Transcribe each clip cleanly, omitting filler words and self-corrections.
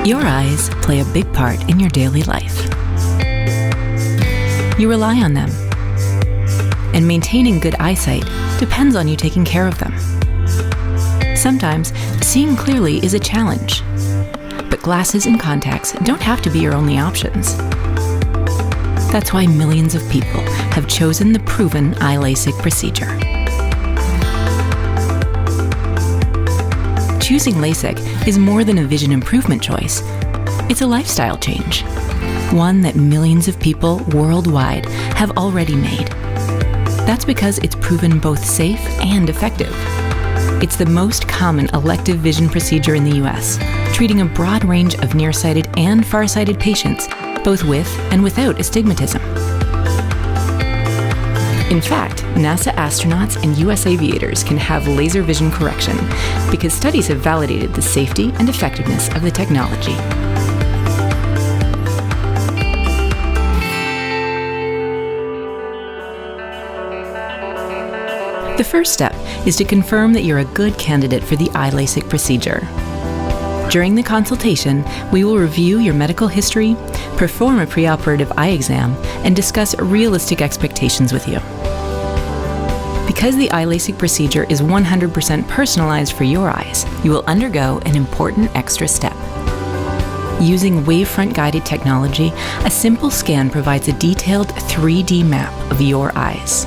Your eyes play a big part in your daily life. You rely on them, and maintaining good eyesight depends on you taking care of them. Sometimes, seeing clearly is a challenge, but glasses and contacts don't have to be your only options. That's why millions of people have chosen the proven eye LASIK procedure. Choosing LASIK is more than a vision improvement choice. It's a lifestyle change, one that millions of people worldwide have already made. That's because it's proven both safe and effective. It's the most common elective vision procedure in the US, treating a broad range of nearsighted and farsighted patients, both with and without astigmatism. In fact, NASA astronauts and US aviators can have laser vision correction because studies have validated the safety and effectiveness of the technology. The first step is to confirm that you're a good candidate for the eye LASIK procedure. During the consultation, we will review your medical history, perform a preoperative eye exam, and discuss realistic expectations with you. Because the eye LASIK procedure is 100% personalized for your eyes, you will undergo an important extra step. Using wavefront guided technology, a simple scan provides a detailed 3D map of your eyes.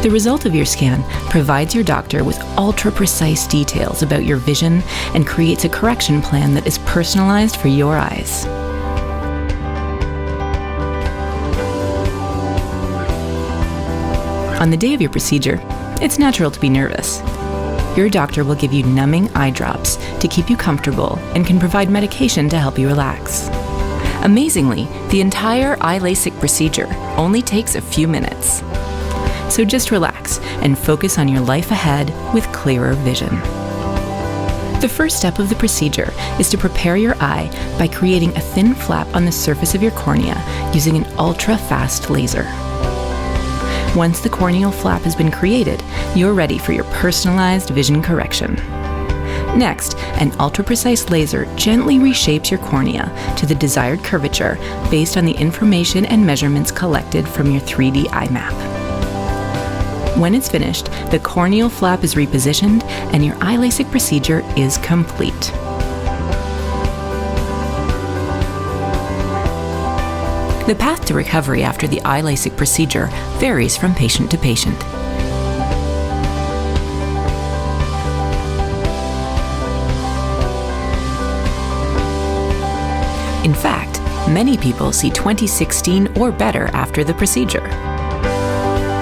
The result of your scan provides your doctor with ultra-precise details about your vision and creates a correction plan that is personalized for your eyes. On the day of your procedure, it's natural to be nervous. Your doctor will give you numbing eye drops to keep you comfortable and can provide medication to help you relax. Amazingly, the entire eye LASIK procedure only takes a few minutes. So just relax and focus on your life ahead with clearer vision. The first step of the procedure is to prepare your eye by creating a thin flap on the surface of your cornea using an ultra-fast laser. Once the corneal flap has been created, you're ready for your personalized vision correction. Next, an ultra-precise laser gently reshapes your cornea to the desired curvature based on the information and measurements collected from your 3D eye map. When it's finished, the corneal flap is repositioned and your eye LASIK procedure is complete. The path to recovery after the eye LASIK procedure varies from patient to patient. In fact, many people see 20/16 or better after the procedure.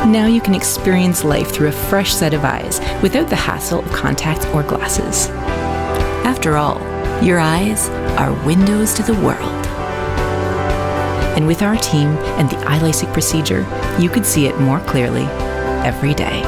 Now you can experience life through a fresh set of eyes without the hassle of contacts or glasses. After all, your eyes are windows to the world. And with our team and the eye LASIK procedure, you could see it more clearly every day.